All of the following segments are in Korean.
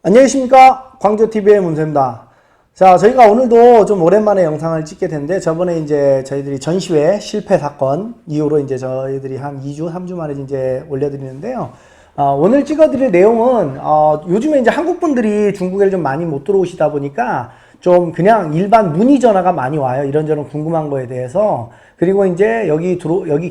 안녕하십니까, 광조TV의 문세입니다. 자, 저희가 오늘도 좀 오랜만에 영상을 찍게 됐는데, 저번에 이제 저희들이 전시회 실패 사건 이후로 이제 저희들이 한 2주, 3주 만에 이제 올려드리는데요. 오늘 찍어드릴 내용은, 요즘에 이제 한국 분들이 중국에 좀 많이 못 들어오시다 보니까 좀 그냥 일반 문의 전화가 많이 와요. 이런저런 궁금한 거에 대해서. 그리고 이제 여기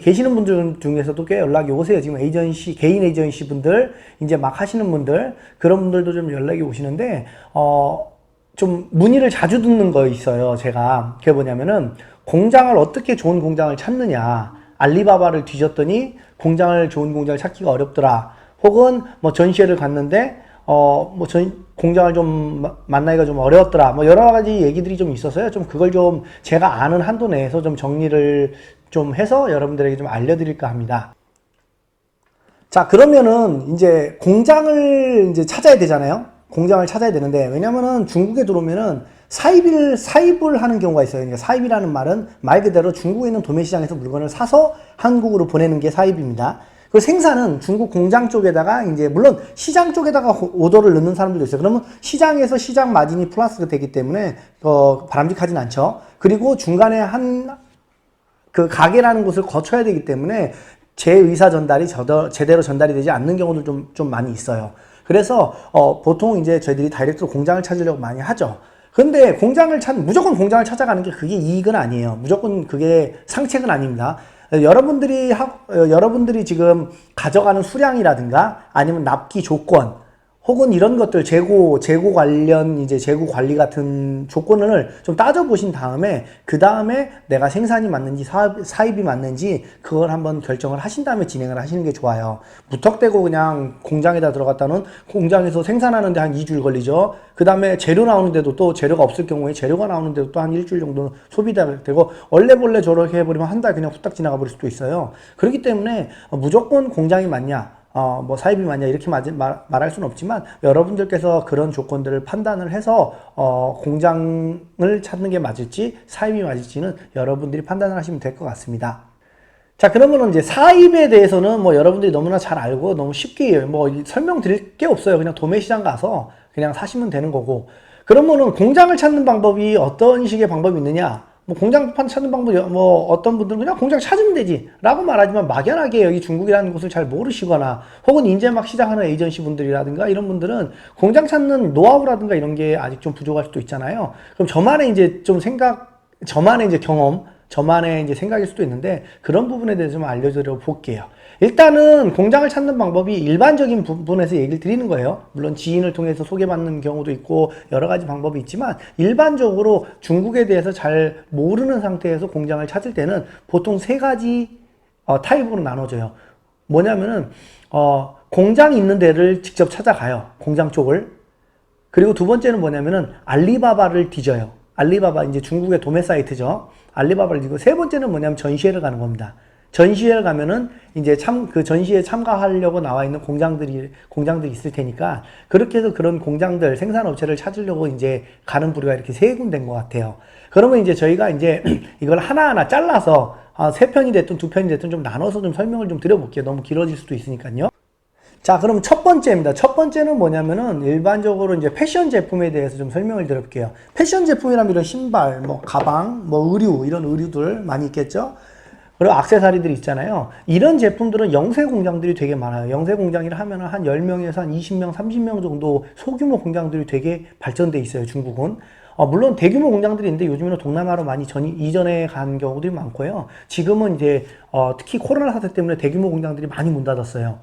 계시는 분들 중에서도 꽤 연락이 오세요. 지금 에이전시, 개인 에이전시 분들, 이제 막 하시는 분들, 그런 분들도 좀 연락이 오시는데, 좀 문의를 자주 듣는 거 있어요. 제가. 그게 뭐냐면은, 공장을 어떻게 좋은 공장을 찾느냐. 알리바바를 뒤졌더니 좋은 공장을 찾기가 어렵더라. 혹은 뭐 전시회를 갔는데, 공장을 좀 만나기가 좀 어려웠더라. 뭐 여러 가지 얘기들이 좀 있어서요. 좀 그걸 좀 제가 아는 한도 내에서 좀 정리를 좀 해서 여러분들에게 좀 알려드릴까 합니다. 자, 그러면은 이제 공장을 이제 찾아야 되잖아요. 공장을 찾아야 되는데, 왜냐면은 중국에 들어오면은 사입을 하는 경우가 있어요. 그러니까 사입이라는 말은 말 그대로 중국에 있는 도매 시장에서 물건을 사서 한국으로 보내는 게 사입입니다. 그 생산은 중국 공장 쪽에다가 이제 물론 시장 쪽에다가 오더를 넣는 사람들도 있어요. 그러면 시장에서 시장 마진이 플러스가 되기 때문에 바람직하진 않죠. 그리고 중간에 그 가게라는 곳을 거쳐야 되기 때문에 제 의사 전달이 제대로 전달이 되지 않는 경우도 좀 많이 있어요. 그래서 보통 이제 저희들이 다이렉트로 공장을 찾으려고 많이 하죠. 근데 무조건 공장을 찾아가는 게 그게 이익은 아니에요. 무조건 그게 상책은 아닙니다. 여러분들이 지금 가져가는 수량이라든가 아니면 납기 조건 혹은 이런 것들 재고 관련 이제 재고 관리 같은 조건을 좀 따져보신 다음에 그 다음에 내가 생산이 맞는지 사입이 맞는지 그걸 한번 결정을 하신 다음에 진행을 하시는 게 좋아요. 무턱대고 그냥 공장에다 들어갔다는 공장에서 생산하는데 한 2주일 걸리죠. 그 다음에 재료 나오는데도 또 재료가 없을 경우에 재료가 나오는데도 또 한 일주일 정도 소비가 되고 얼레벌레 저렇게 해버리면 한 달 그냥 후딱 지나가 버릴 수도 있어요. 그렇기 때문에 무조건 공장이 맞냐 사입이 맞냐 이렇게 말할 수는 없지만 여러분들께서 그런 조건들을 판단을 해서 공장을 찾는 게 맞을지 사입이 맞을지는 여러분들이 판단을 하시면 될 것 같습니다. 자, 그러면은 이제 사입에 대해서는 뭐 여러분들이 너무나 잘 알고 너무 쉽게 뭐 설명드릴 게 없어요. 그냥 도매시장 가서 그냥 사시면 되는 거고. 그러면은 공장을 찾는 방법이 어떤 식의 방법이 있느냐? 뭐 공장 찾는 방법이 어떤 분들은 그냥 공장 찾으면 되지 라고 말하지만 막연하게 여기 중국이라는 곳을 잘 모르시거나 혹은 이제 막 시작하는 에이전시 분들이라든가 이런 분들은 공장 찾는 노하우라든가 이런 게 아직 좀 부족할 수도 있잖아요. 그럼 저만의 이제 저만의 이제 경험, 저만의 이제 생각일 수도 있는데 그런 부분에 대해서 좀 알려드려 볼게요. 일단은 공장을 찾는 방법이 일반적인 부분에서 얘기를 드리는 거예요. 물론 지인을 통해서 소개받는 경우도 있고 여러 가지 방법이 있지만 일반적으로 중국에 대해서 잘 모르는 상태에서 공장을 찾을 때는 보통 세 가지 타입으로 나눠져요. 뭐냐면은 공장이 있는 데를 직접 찾아가요. 공장 쪽을. 그리고 두 번째는 뭐냐면은 알리바바를 뒤져요. 알리바바 이제 중국의 도매 사이트죠. 알리바바를 뒤고 세 번째는 뭐냐면 전시회를 가는 겁니다. 전시회를 가면은 이제 그 전시회에 참가하려고 나와 있는 공장들이 있을 테니까 그렇게 해서 그런 공장들 생산업체를 찾으려고 이제 가는 부류가 이렇게 세 군데인 것 같아요. 그러면 이제 저희가 이제 이걸 하나하나 잘라서 세 편이 됐든 두 편이 됐든 좀 나눠서 좀 설명을 좀 드려볼게요. 너무 길어질 수도 있으니까요. 자, 그럼 첫 번째입니다. 첫 번째는 뭐냐면은 일반적으로 이제 패션 제품에 대해서 좀 설명을 드려볼게요. 패션 제품이라면 이런 신발, 가방, 의류, 이런 의류들 많이 있겠죠? 그리고 액세서리들이 있잖아요. 이런 제품들은 영세 공장들이 되게 많아요. 영세 공장이라 하면은 한 10명에서 한 20명, 30명 정도 소규모 공장들이 되게 발전돼 있어요, 중국은. 물론 대규모 공장들이 있는데 요즘에는 동남아로 많이 이전에 간 경우들이 많고요. 지금은 이제 특히 코로나 사태 때문에 대규모 공장들이 많이 문 닫았어요.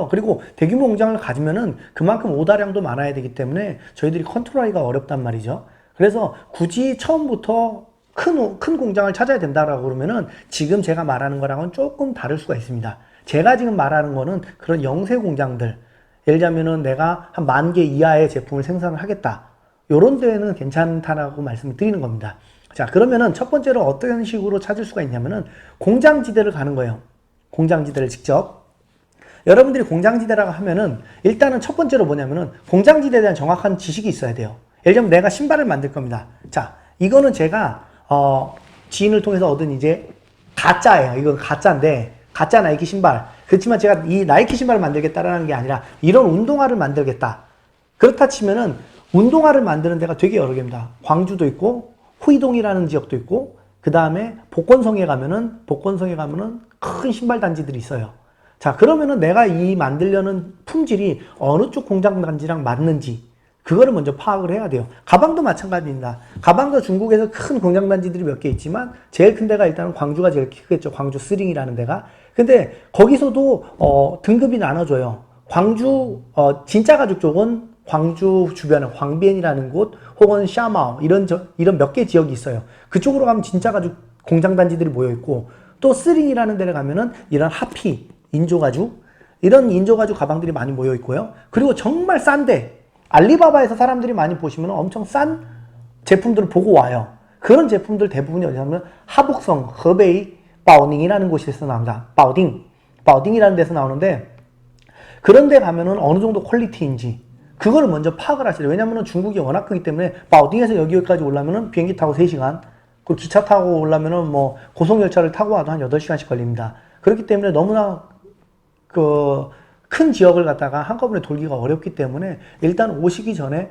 그리고 대규모 공장을 가지면은 그만큼 오다량도 많아야 되기 때문에 저희들이 컨트롤하기가 어렵단 말이죠. 그래서 굳이 처음부터 큰 공장을 찾아야 된다라고 그러면은 지금 제가 말하는 거랑은 조금 다를 수가 있습니다. 제가 지금 말하는 거는 그런 영세 공장들, 예를 들자면은 내가 한 10,000개 이하의 제품을 생산을 하겠다. 요런 데는 괜찮다라고 말씀을 드리는 겁니다. 자, 그러면은 첫 번째로 어떤 식으로 찾을 수가 있냐면은 공장지대를 가는 거예요. 공장지대를 직접. 여러분들이 공장지대라고 하면은 일단은 첫 번째로 뭐냐면은 공장지대에 대한 정확한 지식이 있어야 돼요. 예를 들면 내가 신발을 만들 겁니다. 자, 이거는 제가 지인을 통해서 얻은 이제 가짜예요. 이건 가짜인데 가짜 나이키 신발. 그렇지만 제가 이 나이키 신발을 만들겠다라는 게 아니라 이런 운동화를 만들겠다. 그렇다 치면은 운동화를 만드는 데가 되게 여러 개입니다. 광주도 있고 후이동이라는 지역도 있고 그 다음에 복권성에 가면은 큰 신발 단지들이 있어요. 자, 그러면은 내가 이 만들려는 품질이 어느 쪽 공장 단지랑 맞는지 그거를 먼저 파악을 해야 돼요. 가방도 마찬가지입니다. 가방도 중국에서 큰 공장 단지들이 몇 개 있지만 제일 큰 데가 일단은 광주가 제일 크겠죠. 광주 스링이라는 데가. 근데 거기서도 등급이 나눠져요. 광주 진짜 가죽 쪽은 광주 주변에 광비엔이라는 곳 혹은 샤마오 이런 몇 개 지역이 있어요. 그쪽으로 가면 진짜 가죽 공장 단지들이 모여 있고 또 스링이라는 데를 가면은 이런 하피 인조가죽 이런 인조가죽 가방들이 많이 모여 있고요. 그리고 정말 싼데 알리바바에서 사람들이 많이 보시면 엄청 싼 제품들을 보고 와요. 그런 제품들 대부분이 어디냐면 하북성, 허베이, 바오닝이라는 곳에서 나옵니다. 바오딩이라는 데서 나오는데 그런 데 가면은 어느 정도 퀄리티인지 그거를 먼저 파악을 하셔야 돼요. 왜냐면은 중국이 워낙 크기 때문에 바오딩에서 여기까지 올라면은 비행기 타고 3시간, 그리고 기차 타고 올라면은 뭐 고속열차를 타고 와도 한 8시간씩 걸립니다. 그렇기 때문에 너무나 큰 지역을 갖다가 한꺼번에 돌기가 어렵기 때문에 일단 오시기 전에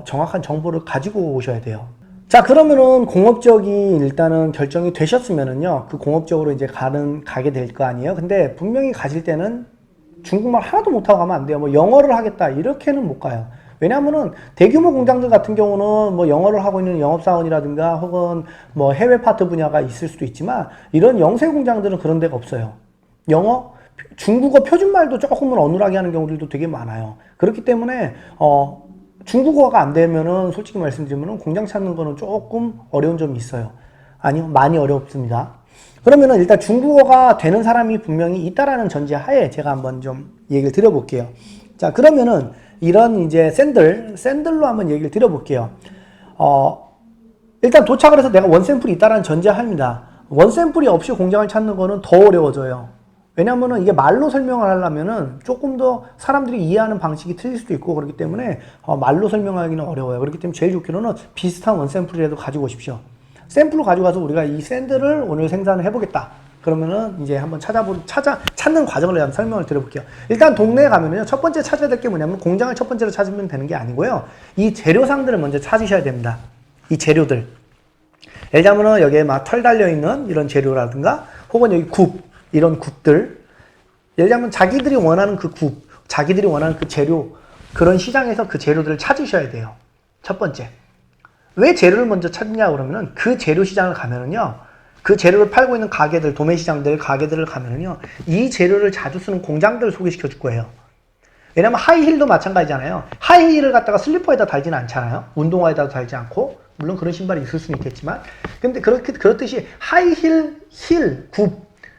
정확한 정보를 가지고 오셔야 돼요. 자, 그러면은 공업지역이 일단은 결정이 되셨으면은요, 그 공업지역으로 이제 가게 될 거 아니에요. 근데 분명히 가실 때는 중국말 하나도 못하고 가면 안 돼요. 뭐 영어를 하겠다 이렇게는 못 가요. 왜냐하면은 대규모 공장들 같은 경우는 뭐 영어를 하고 있는 영업사원이라든가 혹은 뭐 해외 파트 분야가 있을 수도 있지만 이런 영세 공장들은 그런 데가 없어요. 중국어 표준말도 조금은 어눌하게 하는 경우들도 되게 많아요. 그렇기 때문에 중국어가 안 되면은 솔직히 말씀드리면은 공장 찾는 거는 조금 어려운 점이 있어요. 아니요, 많이 어렵습니다. 그러면은 일단 중국어가 되는 사람이 분명히 있다라는 전제하에 제가 한번 좀 얘기를 드려볼게요. 자, 그러면은 이런 이제 샌들로 한번 얘기를 드려볼게요. 일단 도착을 해서 내가 원샘플이 있다라는 전제하입니다. 원샘플이 없이 공장을 찾는 거는 더 어려워져요. 왜냐면은 이게 말로 설명을 하려면은 조금 더 사람들이 이해하는 방식이 틀릴 수도 있고 그렇기 때문에 말로 설명하기는 어려워요. 그렇기 때문에 제일 좋기로는 비슷한 원샘플이라도 가지고 오십시오. 샘플을 가져가서 우리가 이 샌들을 오늘 생산을 해보겠다. 그러면은 이제 한번 찾는 과정을 한번 설명을 드려볼게요. 일단 동네에 가면은요, 첫 번째 찾아야 될 게 뭐냐면 공장을 첫 번째로 찾으면 되는 게 아니고요. 이 재료상들을 먼저 찾으셔야 됩니다. 이 재료들. 예를 들면은 여기에 막 털 달려있는 이런 재료라든가 혹은 여기 이런 굽들. 예를 들면 자기들이 원하는 그 자기들이 원하는 그 재료, 그런 시장에서 그 재료들을 찾으셔야 돼요. 첫 번째. 왜 재료를 먼저 찾냐 그러면은 그 재료 시장을 가면은요, 그 재료를 팔고 있는 가게들, 도매시장들, 가게들을 가면은요, 이 재료를 자주 쓰는 공장들을 소개시켜 줄 거예요. 왜냐면 하이힐도 마찬가지잖아요. 하이힐을 갖다가 슬리퍼에다 달지는 않잖아요. 운동화에다 달지 않고. 물론 그런 신발이 있을 수는 있겠지만. 근데 그렇듯이 하이힐,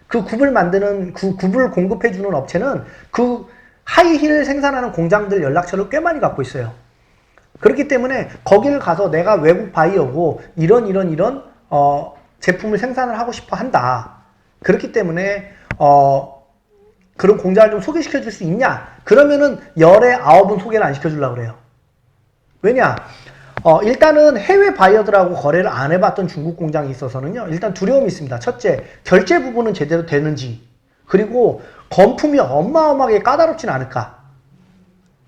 그 굽을 만드는, 그 굽을 공급해주는 업체는 그 하이힐 생산하는 공장들 연락처를 꽤 많이 갖고 있어요. 그렇기 때문에 거기를 가서 내가 외국 바이어고 이런 제품을 생산을 하고 싶어 한다. 그렇기 때문에 그런 공장을 좀 소개시켜 줄 수 있냐? 그러면은 열에 9은 소개를 안 시켜주려고 그래요. 왜냐? 일단은 해외 바이어들하고 거래를 안 해봤던 중국 공장이 있어서는요, 일단 두려움이 있습니다. 첫째, 결제 부분은 제대로 되는지, 그리고 건품이 어마어마하게 까다롭진 않을까.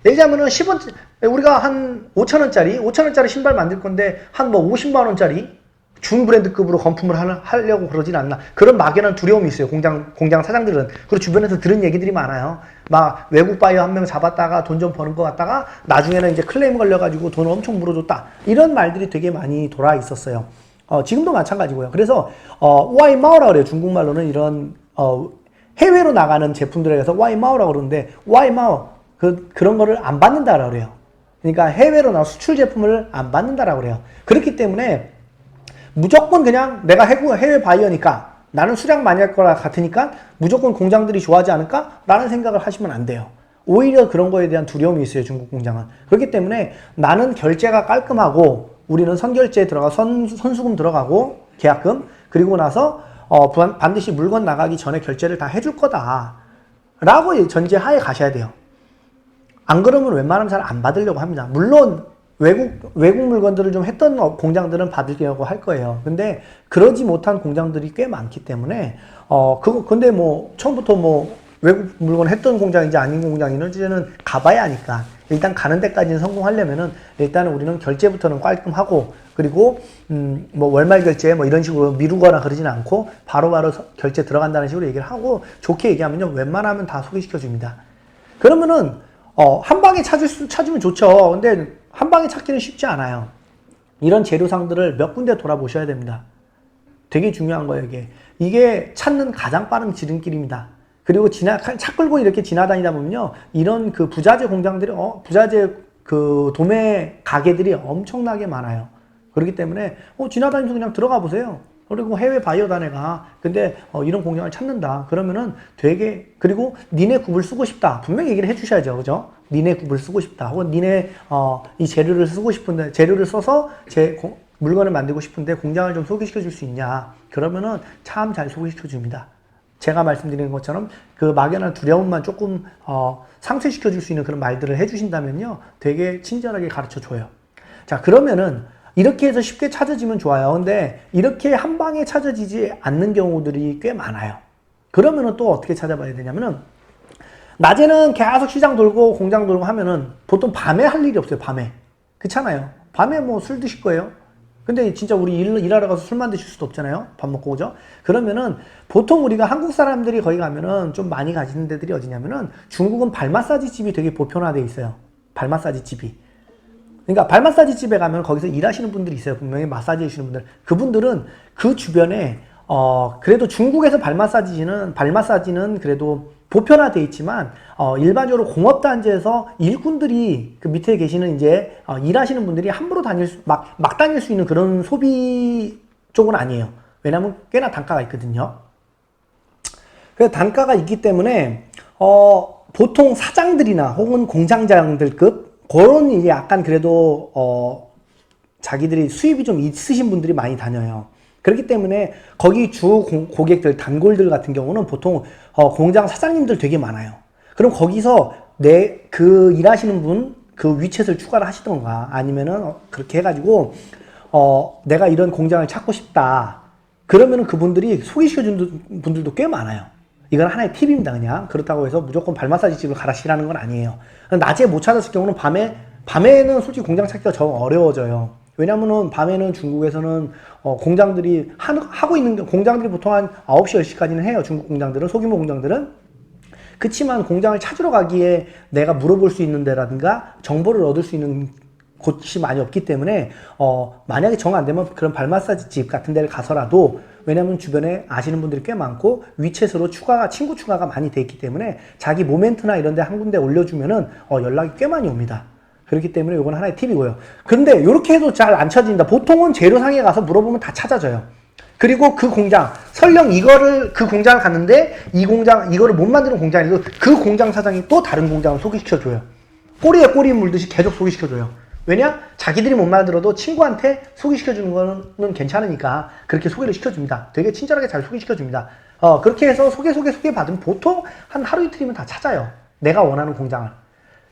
예를 들자면은 우리가 한 5천원짜리 신발 만들 건데 한 뭐 50만원짜리 중브랜드급으로 건품을 하려고 그러진 않나. 그런 막연한 두려움이 있어요. 공장 사장들은. 그리고 주변에서 들은 얘기들이 많아요. 막 외국 바이어 한 명 잡았다가 돈 좀 버는 것 같다가 나중에는 이제 클레임 걸려가지고 돈 엄청 물어줬다. 이런 말들이 되게 많이 돌아 있었어요. 지금도 마찬가지고요. 그래서 와이마오라고 그래요. 중국말로는 이런 해외로 나가는 제품들에 대해서 와이마오라고 그러는데 와이마오 그런 거를 안 받는다라고 그래요. 그러니까 해외로 나온 수출 제품을 안 받는다라고 그래요. 그렇기 때문에 무조건 그냥 내가 해외 바이어니까 나는 수량 많이 할 거라 같으니까 무조건 공장들이 좋아하지 않을까? 라는 생각을 하시면 안 돼요. 오히려 그런 거에 대한 두려움이 있어요, 중국 공장은. 그렇기 때문에 나는 결제가 깔끔하고 우리는 선결제에 선수금 들어가고 계약금, 그리고 나서 반드시 물건 나가기 전에 결제를 다 해줄 거다 라고 전제하에 가셔야 돼요. 안 그러면 웬만하면 잘 안 받으려고 합니다. 물론 외국 물건들을 좀 했던 공장들은 받으려고 할 거예요. 근데 그러지 못한 공장들이 꽤 많기 때문에 근데 뭐 처음부터 뭐 외국 물건 했던 공장인지 아닌 공장인지는 가봐야 하니까 일단 가는 데까지는 성공하려면은 일단은 우리는 결제부터는 깔끔하고 그리고 뭐 월말 결제 뭐 이런 식으로 미루거나 그러지는 않고 바로바로 결제 들어간다는 식으로 얘기를 하고 좋게 얘기하면요 웬만하면 다 소개시켜 줍니다. 그러면은 한 방에 찾으면 좋죠. 근데 한 방에 찾기는 쉽지 않아요. 이런 재료상들을 몇 군데 돌아보셔야 됩니다. 되게 중요한 거예요, 이게. 이게 찾는 가장 빠른 지름길입니다. 그리고 차 끌고 이렇게 지나다니다 보면요. 이런 그 부자재 공장들이, 부자재 그 도매 가게들이 엄청나게 많아요. 그렇기 때문에, 지나다니면서 그냥 들어가 보세요. 그리고 해외 바이어단에가 근데 이런 공장을 찾는다. 그러면은 되게, 그리고 니네 굽을 쓰고 싶다. 분명히 얘기를 해 주셔야죠. 그죠? 니네 굽을 쓰고 싶다. 혹은 니네, 이 재료를 쓰고 싶은데, 재료를 써서 물건을 만들고 싶은데 공장을 좀 소개시켜 줄 수 있냐. 그러면은 참 잘 소개시켜 줍니다. 제가 말씀드리는 것처럼 그 막연한 두려움만 조금 상쇄시켜 줄 수 있는 그런 말들을 해 주신다면요. 되게 친절하게 가르쳐 줘요. 자, 그러면은 이렇게 해서 쉽게 찾아지면 좋아요. 근데 이렇게 한 방에 찾아지지 않는 경우들이 꽤 많아요. 그러면은 또 어떻게 찾아봐야 되냐면은 낮에는 계속 시장 돌고 공장 돌고 하면은 보통 밤에 할 일이 없어요. 밤에. 그렇잖아요. 밤에 뭐 술 드실 거예요. 근데 진짜 우리 일하러 가서 술만 드실 수도 없잖아요. 밥 먹고 오죠. 그러면은 보통 우리가 한국 사람들이 거기 가면은 좀 많이 가시는 데들이 어디냐면은 중국은 발 마사지 집이 되게 보편화되어 있어요. 발 마사지 집이. 그러니까 발 마사지 집에 가면 거기서 일하시는 분들이 있어요. 분명히 마사지 해주시는 분들. 그분들은 그 주변에 그래도 중국에서 발 마사지는 그래도 보편화되어 있지만 일반적으로 공업단지에서 일꾼들이 그 밑에 계시는 이제 일하시는 분들이 함부로 막 다닐 수 있는 그런 소비 쪽은 아니에요. 왜냐하면 꽤나 단가가 있거든요. 그래서 단가가 있기 때문에 보통 사장들이나 혹은 공장장들급 그런 이제 약간 그래도 자기들이 수입이 좀 있으신 분들이 많이 다녀요. 그렇기 때문에 거기 주 고객들, 단골들 같은 경우는 보통 공장 사장님들 되게 많아요. 그럼 거기서 그 일하시는 분 그 위챗을 추가를 하시던가 아니면은 그렇게 해가지고 내가 이런 공장을 찾고 싶다. 그러면은 그분들이 소개시켜주는 분들도 꽤 많아요. 이건 하나의 팁입니다, 그냥. 그렇다고 해서 무조건 발 마사지 집을 가라시라는 건 아니에요. 낮에 못 찾았을 경우는 밤에는 솔직히 공장 찾기가 더 어려워져요. 왜냐면은 밤에는 중국에서는 공장들이 하고 있는 공장들이 보통 한 9시, 10시까지는 해요. 중국 공장들은, 소규모 공장들은. 그치만 공장을 찾으러 가기에 내가 물어볼 수 있는 데라든가 정보를 얻을 수 있는 곳이 많이 없기 때문에 만약에 정 안 되면 그런 발 마사지 집 같은 데를 가서라도, 왜냐면 주변에 아시는 분들이 꽤 많고 위챗으로 친구 추가가 많이 돼 있기 때문에 자기 모멘트나 이런 데 한 군데 올려주면은 연락이 꽤 많이 옵니다. 그렇기 때문에 이건 하나의 팁이고요. 근데 이렇게 해도 잘 안 찾아진다. 보통은 재료상에 가서 물어보면 다 찾아져요. 그리고 그 공장, 설령 그 공장을 갔는데 이거를 못 만드는 공장이고 그 공장 사장이 또 다른 공장을 소개시켜줘요. 꼬리에 꼬리 물듯이 계속 소개시켜줘요. 왜냐? 자기들이 못 만들어도 친구한테 소개시켜주는 거는 괜찮으니까 그렇게 소개를 시켜줍니다. 되게 친절하게 잘 소개시켜줍니다. 그렇게 해서 소개 받으면 보통 한 하루 이틀이면 다 찾아요. 내가 원하는 공장을.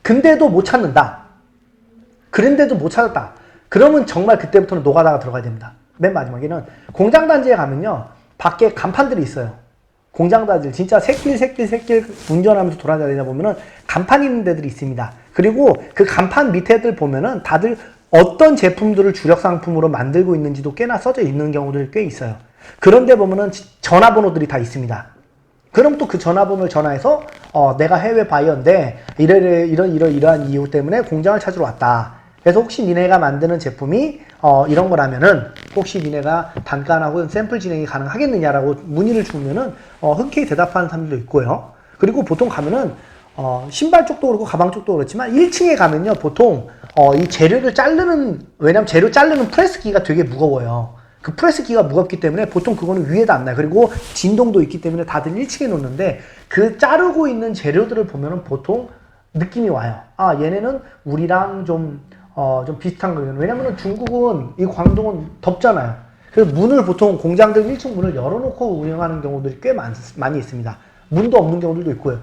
근데도 못 찾는다. 그런데도 못 찾았다. 그러면 정말 그때부터는 노가다가 들어가야 됩니다. 맨 마지막에는 공장 단지에 가면요. 밖에 간판들이 있어요. 공장 단지 진짜 새길 운전하면서 돌아다니다 보면은 간판 있는 데들이 있습니다. 그리고 그 간판 밑에들 보면은 다들 어떤 제품들을 주력 상품으로 만들고 있는지도 꽤나 써져 있는 경우들이 꽤 있어요. 그런데 보면은 전화번호들이 다 있습니다. 그럼 또 그 전화번호를 전화해서 내가 해외 바이어인데 이러한 이유 때문에 공장을 찾으러 왔다. 그래서 혹시 니네가 만드는 제품이 이런 거라면은 혹시 니네가 단가나 샘플 진행이 가능하겠느냐라고 문의를 주면은 흔쾌히 대답하는 사람들도 있고요. 그리고 보통 가면은 신발 쪽도 그렇고 가방 쪽도 그렇지만 1층에 가면요 보통 이 재료를 왜냐면 재료 자르는 프레스기가 되게 무거워요. 그 프레스기가 무겁기 때문에 보통 그거는 위에다 안 놔요. 그리고 진동도 있기 때문에 다들 1층에 놓는데 그 자르고 있는 재료들을 보면은 보통 느낌이 와요. 아, 얘네는 우리랑 좀 비슷한 거예요. 왜냐면은 중국은, 이 광동은 덥잖아요. 그래서 보통 공장들 1층 문을 열어놓고 운영하는 경우들이 꽤 많이 있습니다. 문도 없는 경우들도 있고요.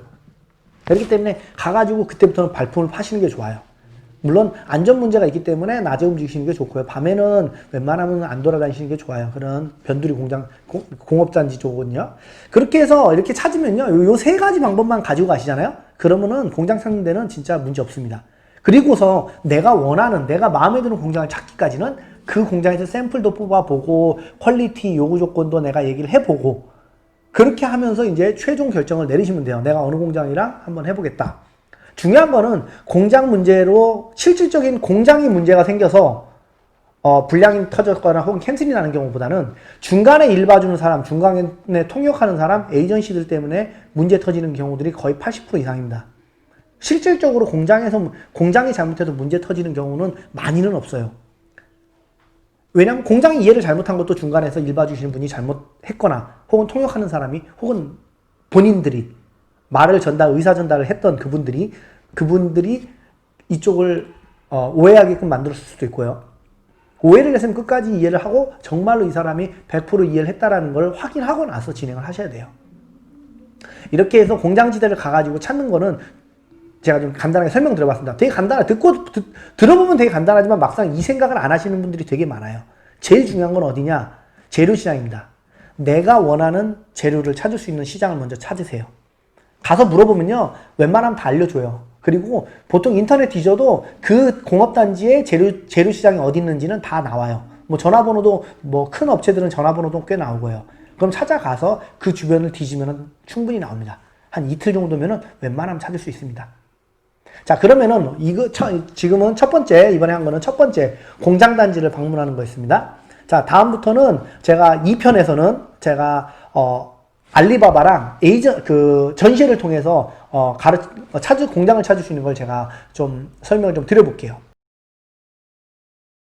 그렇기 때문에 가가지고 그때부터는 발품을 파시는 게 좋아요. 물론 안전 문제가 있기 때문에 낮에 움직이시는 게 좋고요. 밤에는 웬만하면 안 돌아다니시는 게 좋아요. 그런 변두리 공장, 공업단지 쪽은요. 그렇게 해서 이렇게 찾으면요. 요 세 가지 방법만 가지고 가시잖아요. 그러면은 공장 찾는 데는 진짜 문제 없습니다. 그리고서 내가 원하는, 내가 마음에 드는 공장을 찾기까지는 그 공장에서 샘플도 뽑아보고 퀄리티 요구 조건도 내가 얘기를 해보고 그렇게 하면서 이제 최종 결정을 내리시면 돼요. 내가 어느 공장이랑 한번 해보겠다. 중요한 거는 공장 문제로 실질적인 공장이 문제가 생겨서 불량이 터졌거나 혹은 캔슬이 나는 경우보다는 중간에 일 봐주는 사람, 중간에 통역하는 사람, 에이전시들 때문에 문제 터지는 경우들이 거의 80% 이상입니다. 실질적으로 공장이 잘못해서 문제 터지는 경우는 많이는 없어요. 왜냐하면 공장이 이해를 잘못한 것도 중간에서 일 봐주시는 분이 잘못했거나 혹은 통역하는 사람이 혹은 본인들이 말을 의사 전달을 했던 그분들이 이쪽을 오해하게끔 만들었을 수도 있고요. 오해를 했으면 끝까지 이해를 하고 정말로 이 사람이 100% 이해를 했다라는 걸 확인하고 나서 진행을 하셔야 돼요. 이렇게 해서 공장지대를 가가지고 찾는 거는 제가 좀 간단하게 설명드려봤습니다. 되게 들어보면 되게 간단하지만 막상 이 생각을 안 하시는 분들이 되게 많아요. 제일 중요한 건 어디냐? 재료 시장입니다. 내가 원하는 재료를 찾을 수 있는 시장을 먼저 찾으세요. 가서 물어보면요. 웬만하면 다 알려줘요. 그리고 보통 인터넷 뒤져도 그 공업단지의 재료 시장이 어디 있는지는 다 나와요. 뭐 전화번호도 큰 업체들은 전화번호도 꽤 나오고요. 그럼 찾아가서 그 주변을 뒤지면 충분히 나옵니다. 한 이틀 정도면은 웬만하면 찾을 수 있습니다. 자, 그러면은 지금은 이번에 한 거는 첫 번째 공장단지를 방문하는 거였습니다. 자, 다음부터는 제가 2편에서는 제가 알리바바랑 전시회를 통해서 공장을 찾을 수 있는 걸 제가 좀 설명을 좀 드려볼게요.